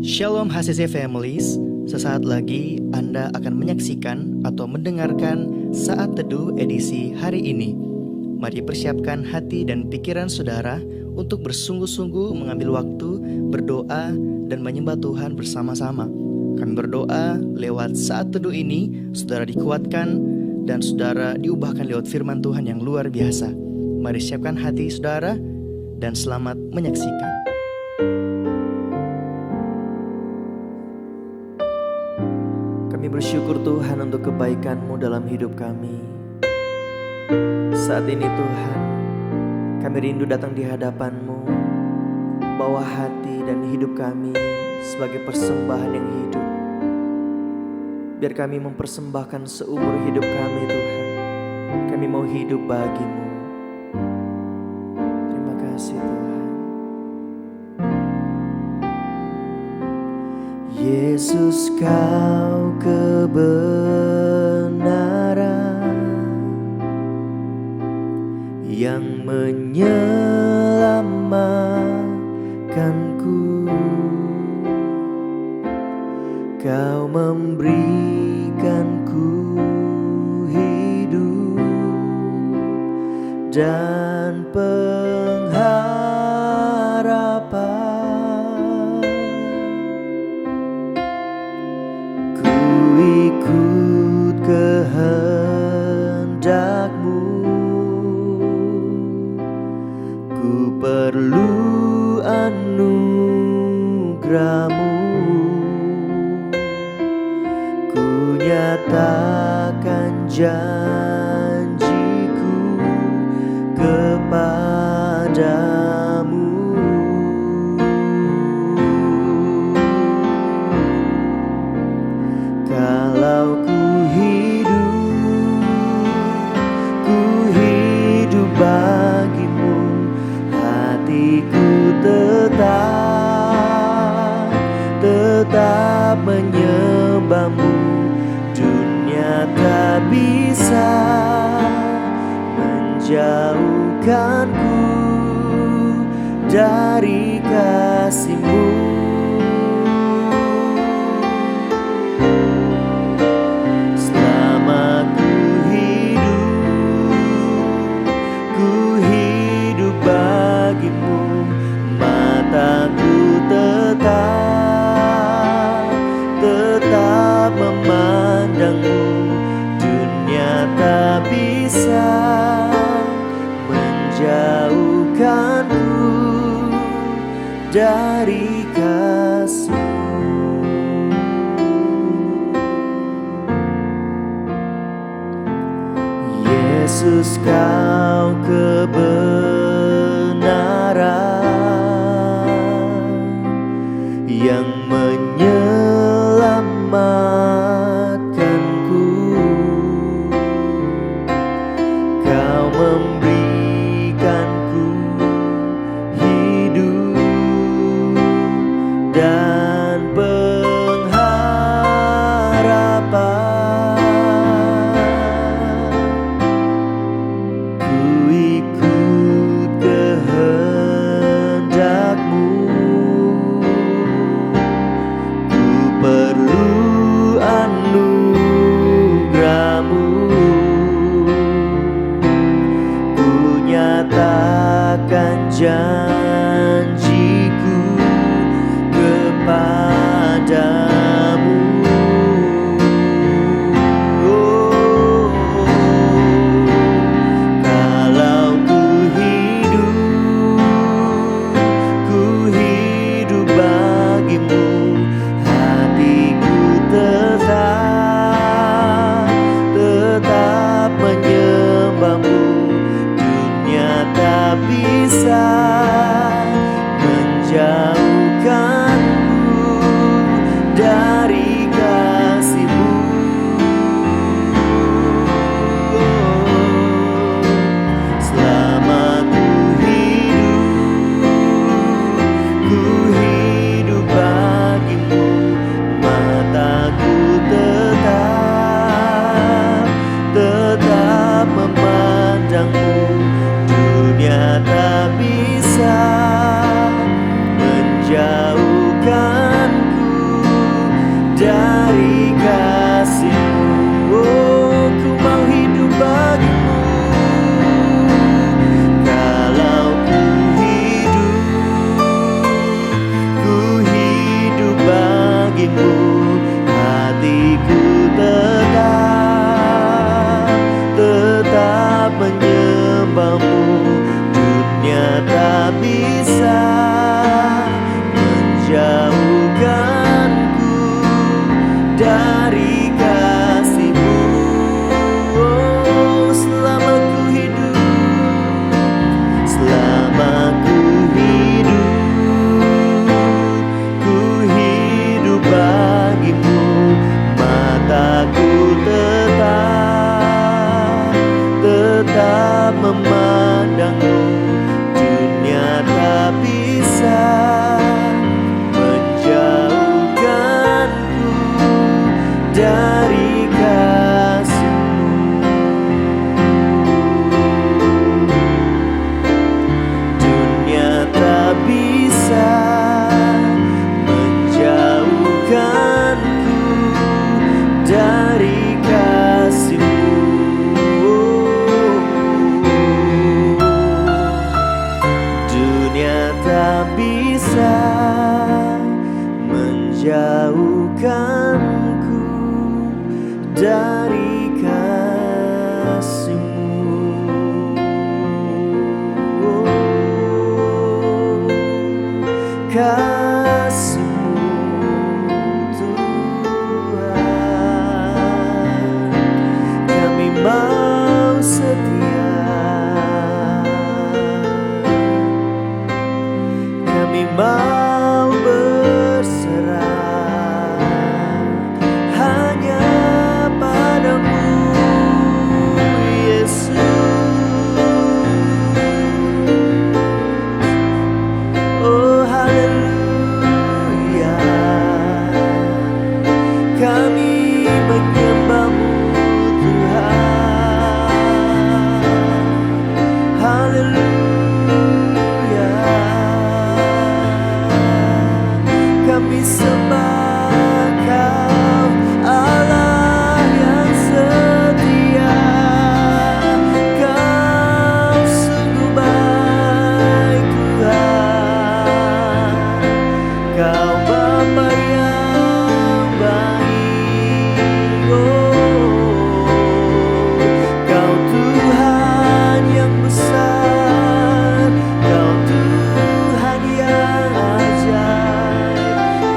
Shalom HCC Families, sesaat lagi Anda akan menyaksikan atau mendengarkan Saat Teduh edisi hari ini. Mari persiapkan hati dan pikiran saudara untuk bersungguh-sungguh mengambil waktu, berdoa, dan menyembah Tuhan bersama-sama. Kami berdoa lewat Saat Teduh ini, saudara dikuatkan dan saudara diubahkan lewat firman Tuhan yang luar biasa. Mari siapkan hati saudara dan selamat menyaksikan. Kami bersyukur Tuhan untuk kebaikan-Mu dalam hidup kami. Saat ini Tuhan, kami rindu datang di hadapan-Mu, bawa hati dan hidup kami sebagai persembahan yang hidup. Biar kami mempersembahkan seumur hidup kami Tuhan. Kami mau hidup bagi-Mu. Terima kasih Tuhan. Yesus, Kau kebenaran yang menyelamatkanku. Kau memberikanku hidup dan pengharapan. Ikut kehendak-Mu, ku perlu anugerah-Mu. Ku nyatakan janjiku kepadamu. Kalau ku hidup bagi-Mu, hatiku tetap menyembah-Mu. Dunia tak bisa menjauhkanku dari kasih-Mu. Mataku tetap memandang-Mu. Dunia tak bisa menjauhkanku dari kasih-Mu. Yesus, Kau kebenaran yang menyelamatkanku. Kau memberikanku hidup dan pengharapan. Ku ikut kehendak-Mu, bisa menjauhkanku dari kasih-Mu. Oh, selama ku hidup bagimu. Mataku tetap memandang-Mu. Dunia tak bisa menjauhkanku dari kasih-Mu. Dunia tak bisa menjauhkanku dari kasih-Mu. Dunia tak bisa menjauhkanku dari kasih-Mu. Kasih-Mu Tuhan, kami mau setia, kami mau berserah hanya padamu, Yesus. Oh haleluya, kami menyembah-Mu Tuhan. Haleluya, kami sembah Kau, Allah yang setia. Kau sungguh baik Tuhan, Kau Bapa yang baik. Oh, Kau Tuhan yang besar, Kau Tuhan yang ajaib.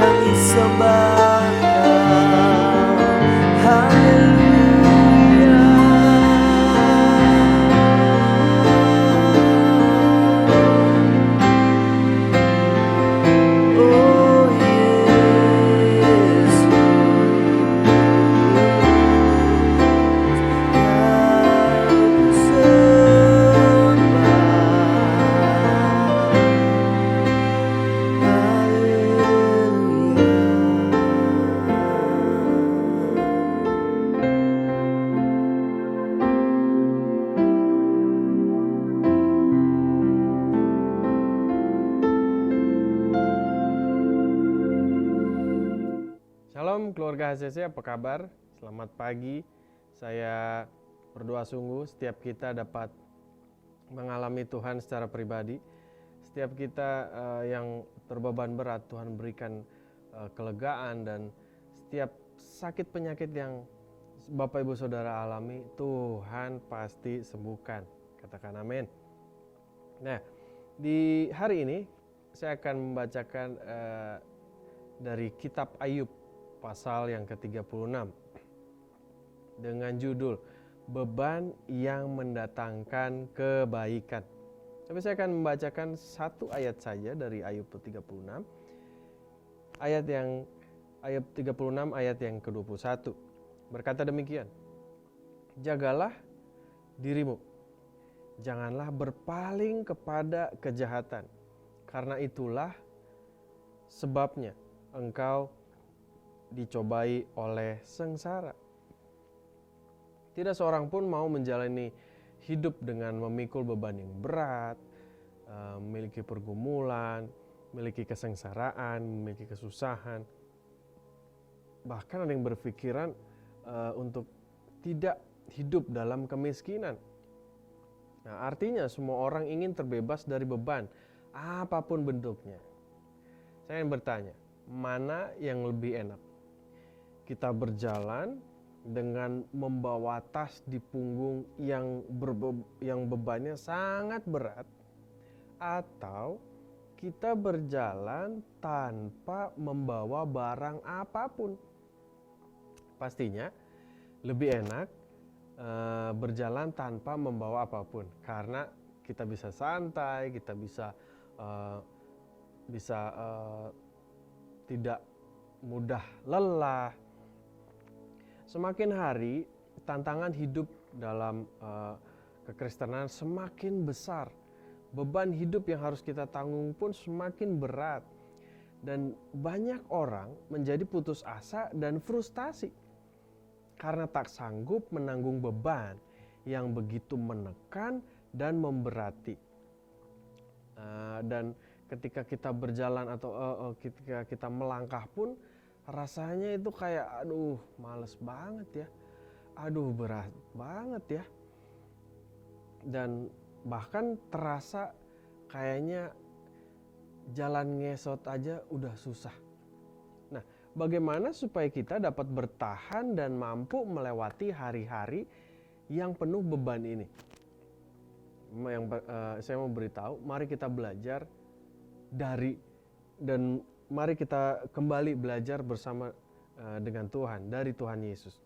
Kami sembah Kau. Haleluya. Oh Yesus, Kau Shalom keluarga HCC, apa kabar? Selamat pagi. Saya berdoa sungguh setiap kita dapat mengalami Tuhan secara pribadi. Setiap kita yang berbeban berat, Tuhan berikan kelegaan, dan setiap sakit penyakit yang Bapak Ibu Saudara alami, Tuhan pasti sembuhkan. Katakan amin. Nah, di hari ini saya akan membacakan dari kitab Ayub pasal yang ke-36 dengan judul Beban yang Mendatangkan Kebaikan. Tapi saya akan membacakan satu ayat saja dari Ayub 36. Ayub 36 ayat yang ke-21. Berkata demikian. Jagalah dirimu, janganlah berpaling kepada kejahatan, karena itulah sebabnya engkau dicobai oleh sengsara. Tidak seorang pun mau menjalani hidup dengan memikul beban yang berat, memiliki pergumulan, memiliki kesengsaraan, memiliki kesusahan. Bahkan ada yang berpikiran untuk tidak hidup dalam kemiskinan. Nah, artinya semua orang ingin terbebas dari beban, apapun bentuknya. Saya ingin bertanya, mana yang lebih enak? Kita berjalan dengan membawa tas di punggung yang bebannya sangat berat, atau kita berjalan tanpa membawa barang apapun. Pastinya lebih enak berjalan tanpa membawa apapun, karena kita bisa santai, kita bisa tidak mudah lelah. Semakin hari tantangan hidup dalam kekristenan semakin besar. Beban hidup yang harus kita tanggung pun semakin berat. Dan banyak orang menjadi putus asa dan frustasi karena tak sanggup menanggung beban yang begitu menekan dan memberati. Dan ketika kita berjalan atau ketika kita melangkah pun rasanya itu kayak aduh males banget ya. Aduh berat banget ya. Dan bahkan terasa kayaknya jalan ngesot aja udah susah. Nah, bagaimana supaya kita dapat bertahan dan mampu melewati hari-hari yang penuh beban ini? Saya mau beritahu, mari kita belajar dan mari kita kembali belajar bersama dengan Tuhan, dari Tuhan Yesus.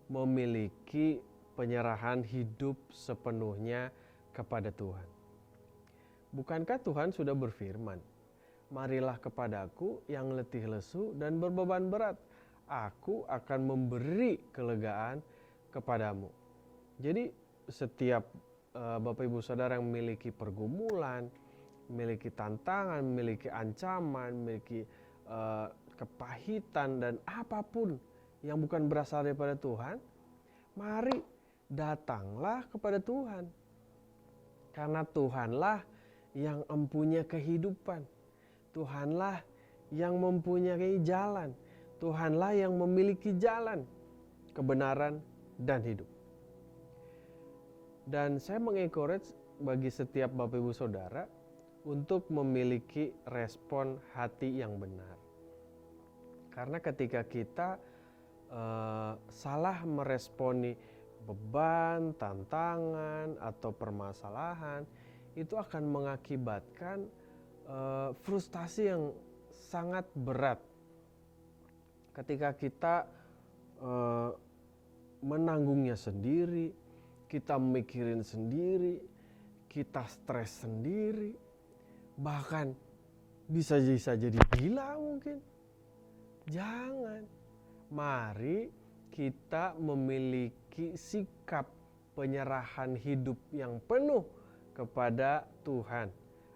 Memiliki penyerahan hidup sepenuhnya kepada Tuhan. Bukankah Tuhan sudah berfirman, "Marilah kepadaku yang letih lesu dan berbeban berat, aku akan memberi kelegaan kepadamu." Jadi setiap Bapak Ibu Saudara yang memiliki pergumulan, memiliki tantangan, memiliki ancaman, memiliki kepahitan dan apapun yang bukan berasal daripada Tuhan, mari datanglah kepada Tuhan. Karena Tuhanlah yang mempunyai kehidupan. Tuhanlah yang mempunyai jalan. Tuhanlah yang memiliki jalan, kebenaran, dan hidup. Dan saya mengencourage bagi setiap Bapak Ibu Saudara untuk memiliki respon hati yang benar. Karena ketika kita salah meresponi beban, tantangan, atau permasalahan, itu akan mengakibatkan frustasi yang sangat berat. Ketika kita menanggungnya sendiri, kita mikirin sendiri, kita stres sendiri, bahkan bisa jadi gila mungkin. Jangan. Mari kita memiliki sikap penyerahan hidup yang penuh kepada Tuhan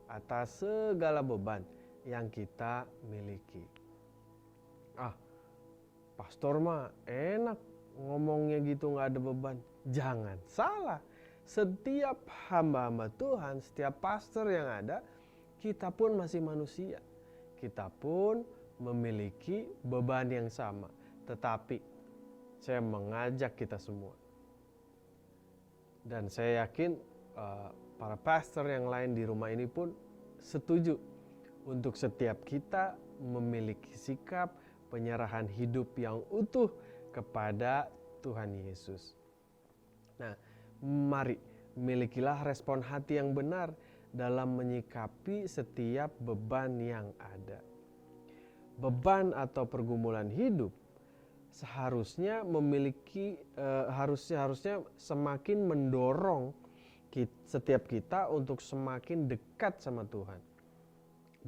atas segala beban yang kita miliki. Pastor mah enak ngomongnya gitu, gak ada beban. Jangan salah. Setiap hamba-hamba Tuhan, setiap pastor yang ada, kita pun masih manusia. Kita pun memiliki beban yang sama. Tetapi saya mengajak kita semua, dan saya yakin para pastor yang lain di rumah ini pun setuju untuk setiap kita memiliki sikap penyerahan hidup yang utuh kepada Tuhan Yesus. Nah, mari milikilah respon hati yang benar dalam menyikapi setiap beban yang ada. Beban atau pergumulan hidup seharusnya harusnya semakin mendorong setiap kita untuk semakin dekat sama Tuhan,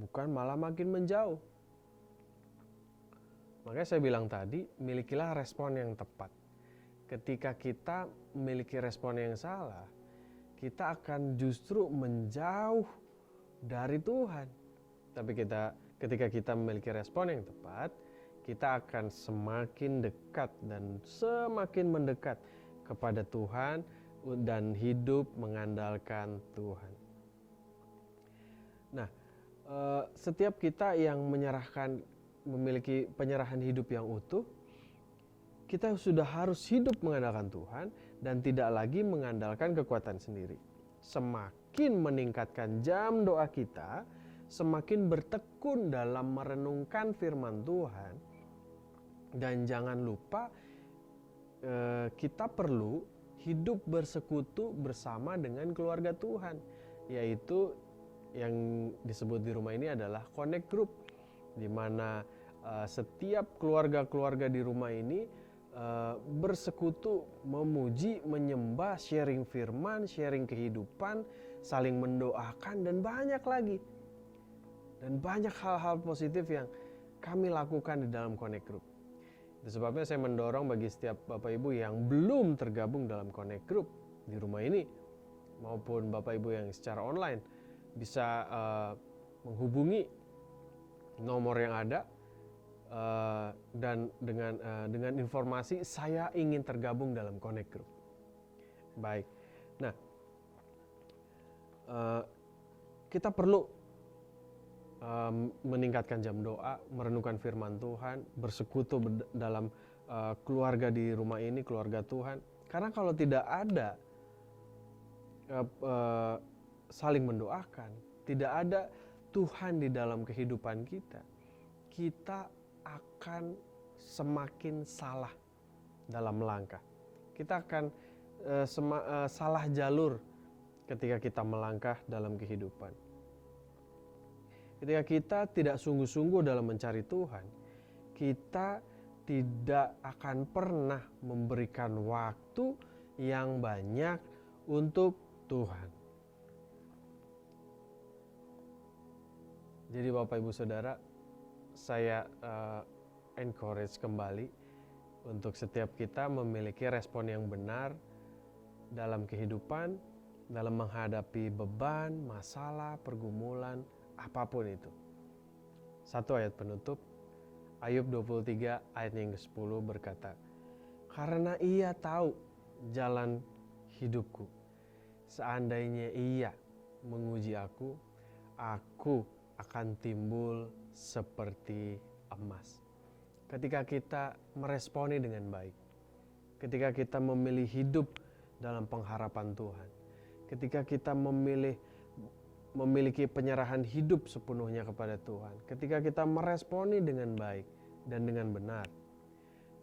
bukan malah makin menjauh. Makanya saya bilang tadi, milikilah respon yang tepat. Ketika kita memiliki respon yang salah, kita akan justru menjauh dari Tuhan. Tapi ketika kita memiliki respon yang tepat, kita akan semakin dekat dan semakin mendekat kepada Tuhan dan hidup mengandalkan Tuhan. Nah, setiap kita yang memiliki penyerahan hidup yang utuh, kita sudah harus hidup mengandalkan Tuhan dan tidak lagi mengandalkan kekuatan sendiri. Semakin meningkatkan jam doa kita, semakin bertekun dalam merenungkan firman Tuhan. Dan jangan lupa kita perlu hidup bersekutu bersama dengan keluarga Tuhan, yaitu yang disebut di rumah ini adalah Connect Group, di mana setiap keluarga-keluarga di rumah ini bersekutu, memuji, menyembah, sharing firman, sharing kehidupan, saling mendoakan, dan banyak lagi. Dan banyak hal-hal positif yang kami lakukan di dalam Connect Group. Itu sebabnya saya mendorong bagi setiap Bapak Ibu yang belum tergabung dalam Connect Group di rumah ini, maupun Bapak Ibu yang secara online, bisa menghubungi nomor yang ada, dan dengan informasi saya ingin tergabung dalam Connect Group. Baik, nah kita perlu meningkatkan jam doa, merenungkan firman Tuhan, bersekutu dalam keluarga di rumah ini, keluarga Tuhan. Karena kalau tidak ada saling mendoakan, tidak ada Tuhan di dalam kehidupan kita, kita akan semakin salah dalam melangkah. Kita akan salah jalur ketika kita melangkah dalam kehidupan. Ketika kita tidak sungguh-sungguh dalam mencari Tuhan, kita tidak akan pernah memberikan waktu yang banyak untuk Tuhan. Jadi Bapak Ibu Saudara, saya encourage kembali untuk setiap kita memiliki respon yang benar dalam kehidupan, dalam menghadapi beban, masalah, pergumulan, apapun itu. Satu ayat penutup, Ayub 23 ayat yang ke-10 berkata, "Karena ia tahu jalan hidupku, seandainya ia menguji aku, aku akan timbul seperti emas." Ketika kita meresponi dengan baik, ketika kita memilih hidup dalam pengharapan Tuhan, ketika kita memiliki penyerahan hidup sepenuhnya kepada Tuhan, ketika kita meresponi dengan baik dan dengan benar,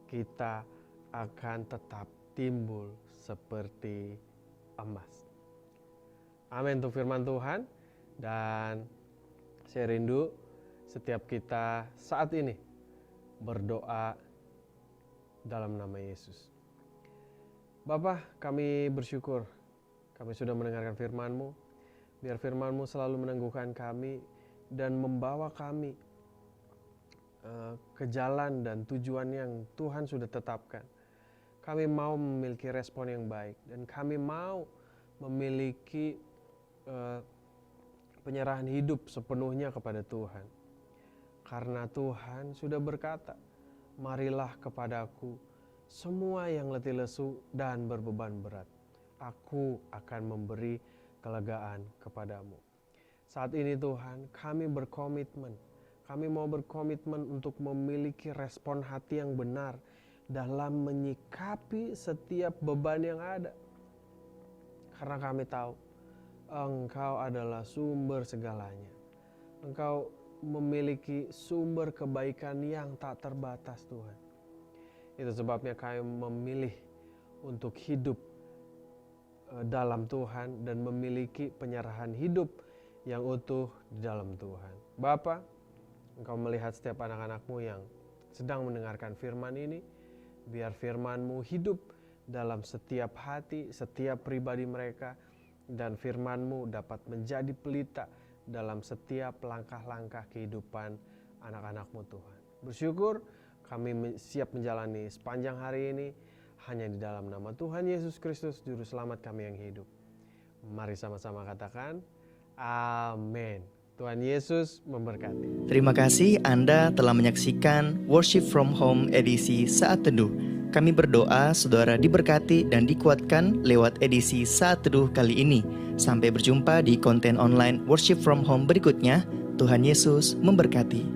kita akan tetap timbul seperti emas. Amin untuk firman Tuhan. Dan saya rindu setiap kita saat ini berdoa dalam nama Yesus. Bapa, kami bersyukur kami sudah mendengarkan firman-Mu. Biar firman-Mu selalu meneguhkan kami dan membawa kami ke jalan dan tujuan yang Tuhan sudah tetapkan. Kami mau memiliki respon yang baik, dan kami mau memiliki penyerahan hidup sepenuhnya kepada Tuhan. Karena Tuhan sudah berkata, "Marilah kepadaku semua yang letih lesu dan berbeban berat. Aku akan memberi kelegaan kepadamu." Saat ini Tuhan, kami berkomitmen. Kami mau berkomitmen untuk memiliki respon hati yang benar dalam menyikapi setiap beban yang ada. Karena kami tahu Engkau adalah sumber segalanya. Engkau memiliki sumber kebaikan yang tak terbatas, Tuhan. Itu sebabnya kami memilih untuk hidup dalam Tuhan dan memiliki penyerahan hidup yang utuh di dalam Tuhan. Bapa, Engkau melihat setiap anak-anak-Mu yang sedang mendengarkan firman ini. Biar firman-Mu hidup dalam setiap hati, setiap pribadi mereka. Dan firman-Mu dapat menjadi pelita dalam setiap langkah-langkah kehidupan anak-anak-Mu, Tuhan. Bersyukur kami siap menjalani sepanjang hari ini hanya di dalam nama Tuhan Yesus Kristus, Juru Selamat kami yang hidup. Mari sama-sama katakan, amin. Tuhan Yesus memberkati. Terima kasih Anda telah menyaksikan Worship from Home edisi Saat Teduh. Kami berdoa saudara diberkati dan dikuatkan lewat edisi Saat Teduh kali ini. Sampai berjumpa di konten online Worship from Home berikutnya. Tuhan Yesus memberkati.